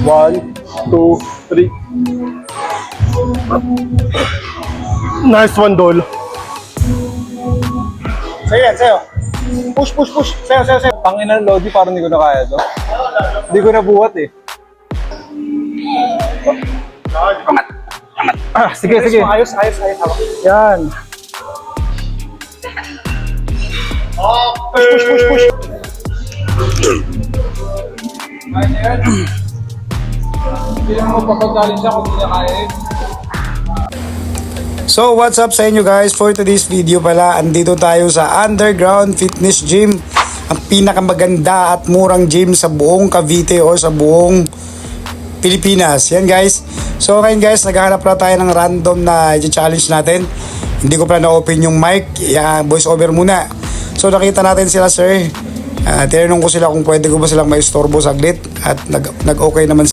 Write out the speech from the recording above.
1, 2, 3. Nice one, Dol. Sa'yo yan, sa'yo. Push. Sa'yo. Pangina ng Lodi, parang hindi ko na kaya to. Hindi ko nabuhat eh. Sige. Ayos. Yan. Push. Kaya yan. Hindi naman magpapagaling siya kung hindi niya kaya eh. So what's up sa inyo guys? For today's video pala, andito tayo sa Underground Fitness Gym, ang pinakamaganda at murang gym sa buong Cavite o sa buong Pilipinas. Yan guys. So ngayon guys, naghahanap na tayo ng random na i-challenge natin. Hindi ko pala na-open yung mic, voice over muna. So nakita natin sila sir. Tinanong ko sila kung pwede ko ba silang maistorbo saglit at nag-okay naman